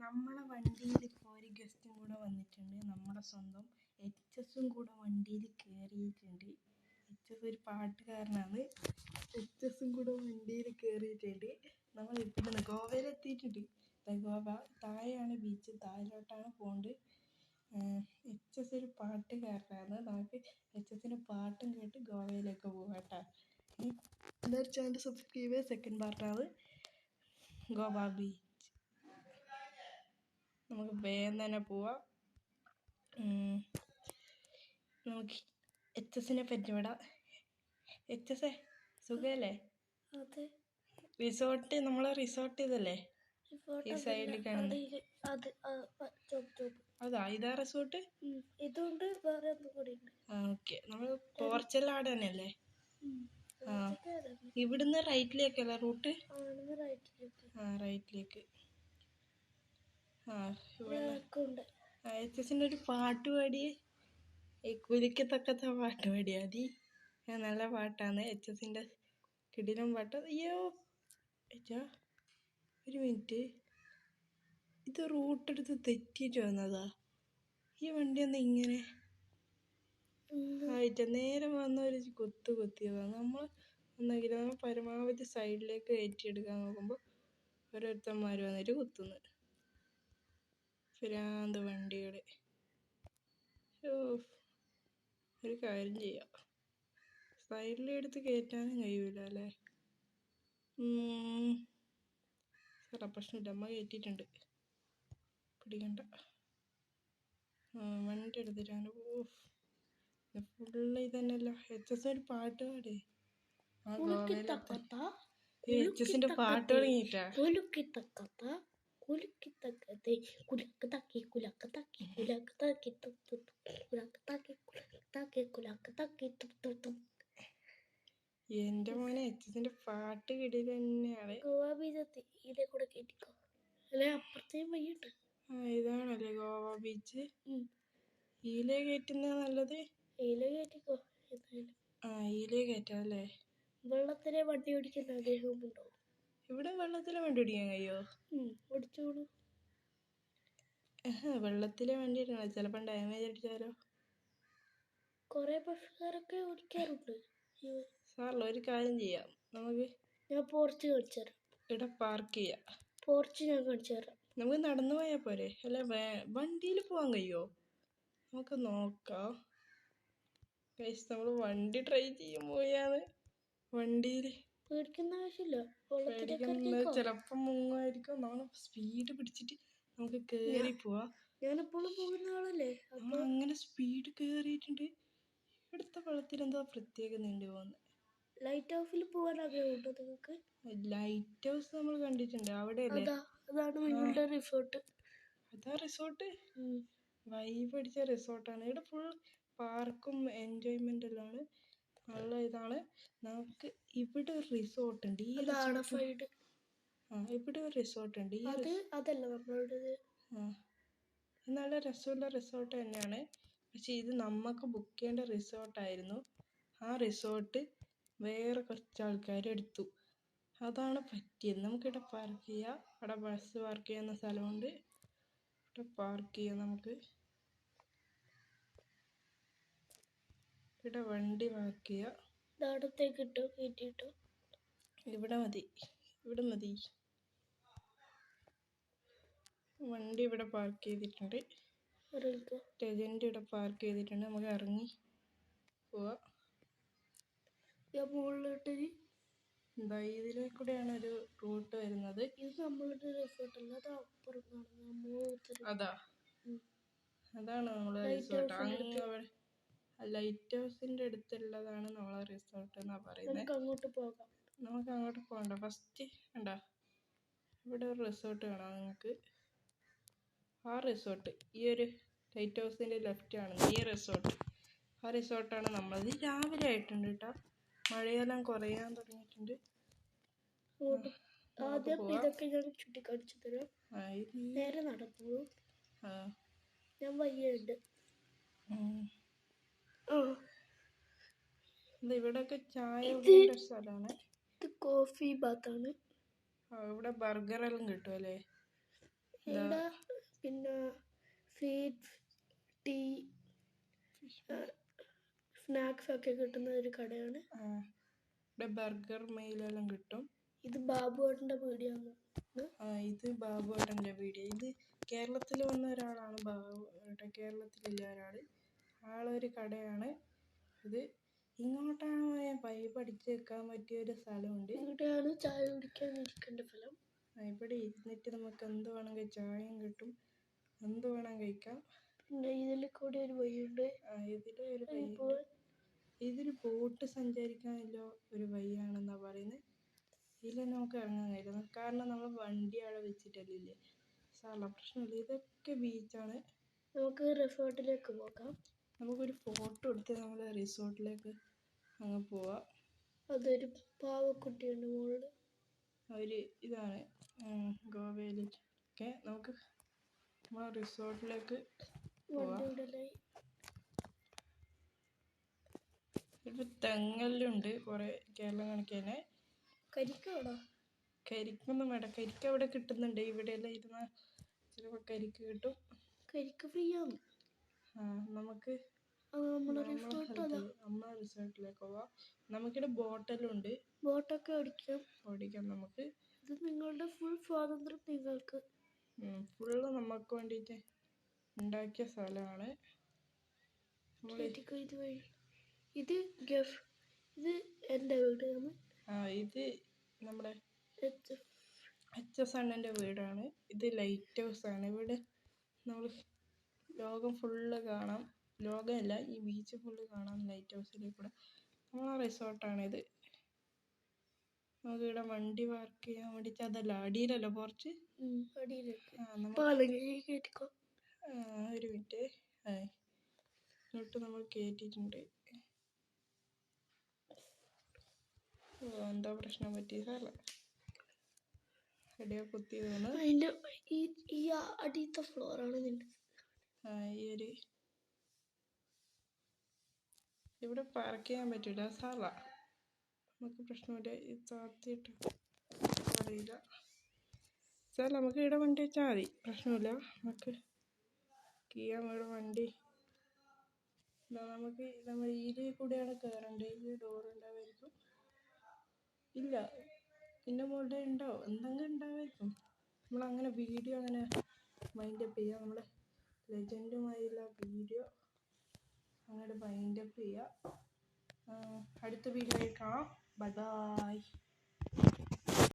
നമ്മളെ വണ്ടിയിൽ ഇപ്പോൾ ഒരു ഗസ്റ്റും കൂടെ വന്നിട്ടുണ്ട്. നമ്മുടെ സ്വന്തം എച്ച്.എസും കൂടെ വണ്ടിയിൽ കയറിയിട്ടുണ്ട്. എച്ച്.എസ് ഒരു പാട്ടുകാരനാണ്. എച്ച്.എസും കൂടെ വണ്ടിയിൽ കയറിയിട്ടുണ്ട്. നമ്മൾ ഇവിടുന്ന് ഗോവയിലെത്തിയിട്ടുണ്ട്. ഗോവ താഴെയാണ് ബീച്ച്, താഴോട്ടാണ് പോകേണ്ടത്. എച്ച്.എസ് ഒരു പാട്ടുകാരനാണ്. നമുക്ക് എച്ച്.എസിൻ്റെ പാട്ടും കേട്ട് ഗോവയിലേക്ക് പോകാം കേട്ടോ. എല്ലാവരും ചാനൽ സബ്സ്ക്രൈബ് ചെയ്യുക. സെക്കൻഡ് പാർട്ടാണ് ഗോവ ബീച്ച്. നമുക്ക് വേഗം തന്നെ പോവാം. നമുക്ക് എച്ച്.എസിനെ പരിചയപ്പെടാം. എച്ച്.എസ് സുഖമല്ലേ? റിസോർട്ട് നമ്മളെ റിസോർട്ട് ഇതല്ലേ ഈ സൈഡിൽ കാണുന്നത്? അതാ ഇതാ റിസോർട്ട്. ഇതുകൊണ്ട് വേറെ കൂടി. ഓക്കെ, നമ്മൾ പോർച്ചലാട് തന്നെയല്ലേ? ആ, ഇവിടുന്ന് റൈറ്റിലേക്കല്ല റൂട്ട്? റൈറ്റിലേക്ക്. എച്ച്.എസിൻ്റെ ഒരു പാട്ട് പാടി, ഈ കുലിക്കത്തക്കത്തെ പാട്ട് പാടിയാൽ മതി. നല്ല പാട്ടാണ് എച്ച്.എസിൻ്റെ, കിടിലൻ പാട്ട്. അയ്യോ ഏച്ചാ, ഒരു മിനിറ്റ്, ഇത് റൂട്ടെടുത്ത് തെറ്റിയിട്ട് വന്നതാ. ഈ വണ്ടി ഒന്ന് ഇങ്ങനെ ആയിട്ട് നേരെ വന്ന ഒരു കുത്തിയതാണ്. നമ്മൾ ഒന്നെങ്കിലും നമ്മൾ പരമാവധി സൈഡിലേക്ക് കയറ്റിയെടുക്കാൻ നോക്കുമ്പോൾ ഓരോരുത്തന്മാർ വന്നിട്ട് കുത്തുന്നു. ഭ്രാന്ത് വണ്ടികൾ. ഒരു കാര്യം ചെയ്യാം, സൈഡിലെടുത്ത് കയറ്റാനും കഴിയൂല അല്ലേ? സാറാ പ്രശ്നമില്ല, അമ്മ കയറ്റിയിട്ടുണ്ട്, പിടിക്കണ്ട. വണ്ടി എടുത്തിട്ടാണ്. ഫുള്ള് ഇതന്നെയല്ലോ. എച്ച്.എസ് ഒരു പാട്ട് പാടി. എച്ച്.എസിന്റെ പാട്ട് തുടങ്ങിയിട്ടാ. എന്റെ മോനെ എച്ച്.എസിന്റെ പാട്ട് കിടി തന്നെയാണ്. ഇതാണല്ലേ ഗോവ ബീച്ച്. ഈലേ കയറ്റുന്ന നല്ലത്. ഈലേ കയറ്റാം അല്ലേ? വെള്ളത്തിലെ വണ്ടി ഓടിക്കുന്ന ആഗ്രഹമുണ്ടോ? ഇവിടെ വെള്ളത്തിലെ വണ്ടി ഓടിക്കാൻ കഴിയോ? ഓടിച്ചോളൂ. വെള്ളത്തിലെ വണ്ടി ഓടിക്കണം, ചിലപ്പോൾ ഡാമേജ് അടിച്ചാലോ? കൊറേ ബസ്സുകാരൊക്കെ ഓടിക്കാറുണ്ട്. സാറല്ല, ഒരു കാര്യം ചെയ്യാം, നമുക്ക് ഞാൻ പോർച്ച് കാണിച്ചു തരാം. ഇവിടെ പാർക്ക് ചെയ്യാം. പോർച്ച് ഞാൻ കാണിച്ചു തരാം. നമുക്ക് നടന്നു പോയാൽ പോരെ? അല്ല വണ്ടിയിൽ പോകാൻ കഴിയുമോ? നമുക്ക് നോക്കാം. നമ്മൾ വണ്ടി ട്രൈ ചെയ്യാൻ പോയാണ്. വണ്ടിയിൽ പേടിക്കുന്ന ആവശ്യമില്ല. ചിലപ്പം മുങ്ങുമായിരിക്കും. നമ്മൾ സ്പീഡ് പിടിച്ചിട്ട് നമുക്ക് കേറി പോവാ. ഞാനെപ്പോഴും പോകുന്ന ആളല്ലേ, അങ്ങനെ സ്പീഡ് കേറിയിട്ടുണ്ട്. ഇവിടുത്തെ വെള്ളത്തിൽ എന്തോ പ്രത്യേകത ഉണ്ട് പോകുന്നത്. ലൈറ്റ് ഹൗസിൽ പോകാൻ ആഗ്രഹമുണ്ടോ നിങ്ങൾക്ക്? ലൈറ്റ് ഹൗസ് നമ്മൾ കണ്ടിട്ടുണ്ട്, അവിടെ അല്ലേ? അതാണ് നിങ്ങളുടെ റിസോർട്ട്. അതാ റിസോർട്ട്. വൈബ് അടിച്ച റിസോർട്ടാണ്. ഇവിടെ ഫുൾ പാർക്കും എൻജോയ്മെന്റ് എല്ലാം നല്ല ഇതാണ്. നമുക്ക് ഇവിടെ ഒരു റിസോർട്ട് ഉണ്ട്. ഇവിടെ ഒരു റിസോർട്ട് ഉണ്ട്. നല്ല രസമുള്ള റിസോർട്ട് തന്നെയാണ്. പക്ഷെ ഇത് നമുക്ക് ബുക്ക് ചെയ്യേണ്ട റിസോർട്ടായിരുന്നു. ആ റിസോർട്ട് വേറെ കുറച്ച് ആൾക്കാർ എടുത്തു. അതാണ് പറ്റിയത്. നമുക്കിവിടെ പാർക്ക് ചെയ്യാം. അവിടെ ബസ് പാർക്ക് ചെയ്യുന്ന സ്ഥലമുണ്ട്. ഇവിടെ പാർക്ക് ചെയ്യാം. നമുക്ക് ഇവിടെ വണ്ടി പാർക്ക് ചെയ്യാം. ഇവിടെ മതി. വണ്ടി ഇവിടെ പാർക്ക് ചെയ്തിട്ടുണ്ട്. ടെജന്റ് ഇവിടെ പാർക്ക് ചെയ്തിട്ടുണ്ട്. നമുക്ക് ഇറങ്ങി പോവാം. ഇതിലെ കൂടെയാണ് ഒരു റൂട്ട് വരുന്നത്. അതാണ് നമ്മളെ റിസോർട്ട്. അങ്ങ് ലൈറ്റ് ഹൗസിന്റെ അടുത്തുള്ളതാണ് നമ്മളെ റിസോർട്ട് എന്നാ പറയുന്നത്. നമുക്ക് അങ്ങോട്ട് പോകണ്ട. ഫസ്റ്റ് കണ്ടോ, ഇവിടെ ഒരു റിസോർട്ട് കാണാം നിങ്ങൾക്ക്. ആ റിസോർട്ട് ഈ ഒരു ലൈറ്റ് ഹൗസിന്റെ ലെഫ്റ്റ് ആണ് ഈ റിസോർട്ട്. ആ റിസോർട്ടാണ് നമ്മളത്. രാവിലെ ആയിട്ടുണ്ട് കേട്ടോ. മഴയെല്ലാം കുറയാൻ തുടങ്ങിയിട്ടുണ്ട്. ഇതൊക്കെ ഞാൻ ചുറ്റിക്കാണിച്ചു തരാം. നേരെ നടന്നു. ഞാൻ വയ്യുണ്ട്. ഇവിടെയൊക്കെ ചായ കുടിക്കേണ്ട സ്ഥലമാണ്. ഇത് കോഫി ബാത്താണ്. ഇവിടെ ബർഗർ എല്ലാം കിട്ടും അല്ലേ? ഇവിടെ പിന്നെ സ്വീറ്റ്സ് ടീ സ്നാക്സ് ഒക്കെ കിട്ടുന്ന ഒരു കടയാണ്. ഇവിടെ ബർഗർ മെയിലെല്ലാം കിട്ടും. ഇത് ബാബുവേട്ടൻ്റെ പീടിയാണ്. ഇത് ബാബുവേട്ടൻ്റെ പീടിയ. ഇത് കേരളത്തിൽ വന്ന ഒരാളാണ് ബാബുവേട്ടൻ. കേരളത്തിലില്ല ഒരാൾ. ആളൊരു കടയാണ് ഇത്. ഇങ്ങോട്ടാണ് പൈപ്പ് അടിച്ച് വെക്കാൻ പറ്റിയൊരു സ്ഥലമുണ്ട്. ഇവിടെയാണ് ചായ കുടിക്കാൻ ഇരിക്കേണ്ട സ്ഥലം. ഇവിടെ ഇരുന്നിട്ട് നമുക്ക് എന്ത് വേണമെങ്കിൽ ചായയും കിട്ടും, എന്ത് വേണം കഴിക്കാം. പിന്നെ ഇതിൽ കൂടെ ഒരു വഴിയുണ്ട്. ഇതിലൊരു വഴിയുണ്ട്. ഇതൊരു ബോട്ട് സഞ്ചരിക്കാനുള്ള ഒരു വഴിയാണെന്നാണ് പറയുന്നത്. ഇതിൽ നമുക്ക് ഇറങ്ങാൻ കഴിയില്ല, കാരണം നമ്മൾ വണ്ടി അവിടെ വെച്ചിട്ടല്ലേ. സാറല്ല, പ്രശ്നമില്ല. ഇതൊക്കെ ബീച്ചാണ്. നമുക്ക് റിസോർട്ടിലേക്ക് പോകാം. നമുക്കൊരു ഫോട്ടോ എടുത്ത് നമ്മൾ റിസോർട്ടിലേക്ക് അങ്ങ് പോവാം. അതൊരു പാവക്കുട്ടിയുണ്ട് മുകളിൽ. ഇതാണ് ഗോവയിലൊക്കെ നമുക്ക് റിസോർട്ടിലേക്ക് പോവാം. ഇപ്പൊ തെങ്ങലുണ്ട് കുറെ കേരളം കണക്കേനെ. കരിക്കൊന്നും വേണ്ട, കരിക്ക് അവിടെ കിട്ടുന്നുണ്ട്. ഇവിടെ എല്ലാം ഇരുന്ന ചിലപ്പോൾ കരിക്ക് കിട്ടും. കരിക്ക് ഫ്രീ ആണ്. നമുക്ക് നമ്മളെ റിസോർട്ടിലേക്ക് പോവാം. നമുക്കിവിടെ ബോട്ടെല്ലാം ഉണ്ട്. ബോട്ടൊക്കെ ഓടിക്കാം നമുക്ക്. ഇത് നിങ്ങളുടെ ഫുൾ സ്വാതന്ത്ര്യം. നിങ്ങൾക്ക് ഫുള്ള് നമുക്ക് വേണ്ടിയിട്ട് ഉണ്ടാക്കിയ സ്ഥലമാണ്. ഇത് എൻ്റെ വീടാണ്. ഇത് നമ്മുടെ അച്ഛൻ്റെ വീടാണ്. ഇത് ലൈറ്റ് ഹൗസ് ആണ്. ഇവിടെ നമ്മൾ ലോകം ഫുള്ള് കാണാം. ലോകമല്ല, ഈ ബീച്ച് ഫുള്ള് കാണാം ലൈറ്റ് ഹൗസിൽ കൂടെ. നമ്മളെ റിസോർട്ടാണിത്. നമുക്ക് ഇവിടെ വണ്ടി പാർക്ക് ചെയ്യാൻ വേണ്ടിയിട്ട്. അതല്ല, അടിയിലല്ലോ കുറച്ച് ഒരു മിനിറ്റ്. ഇങ്ങോട്ട് നമ്മൾ കയറ്റിയിട്ടുണ്ട്. എന്താ പ്രശ്നം പറ്റിയതല്ല, എവിടെയോ കുത്തിയതാണ്. ഈ അടിയത്തെ ഫ്ലോറാണ് ഇവിടെ പാർക്ക് ചെയ്യാൻ പറ്റില്ല. സാറ നമുക്ക് പ്രശ്നമില്ല. ഇത് താത്തിയിട്ട് അറിയില്ല സാർ. നമുക്ക് ഇവിടെ വണ്ടി വെച്ചാൽ മതി, പ്രശ്നമില്ല. നമുക്ക് ചെയ്യാം ഇവിടെ വണ്ടി. നമുക്ക് നമ്മൾ ഇതിൽ കൂടെയാണ് കയറേണ്ടത്. ഇതിൽ ഡോറുണ്ടാവുമായിരിക്കും. ഇല്ല, ഇതിൻ്റെ മുകളിൽ ഉണ്ടോ എന്തെങ്കിലും ഉണ്ടാവുമായിരിക്കും. നമ്മളങ്ങനെ വീഡിയോ അങ്ങനെ മൈൻഡപ്പ് ചെയ്യുക. നമ്മുടെ ലെജൻഡുമായുള്ള വീഡിയോ അങ്ങനെ മൈൻഡപ്പ് ചെയ്യുക. അടുത്ത വീഡിയോയിൽ കാണാം. Bye bye.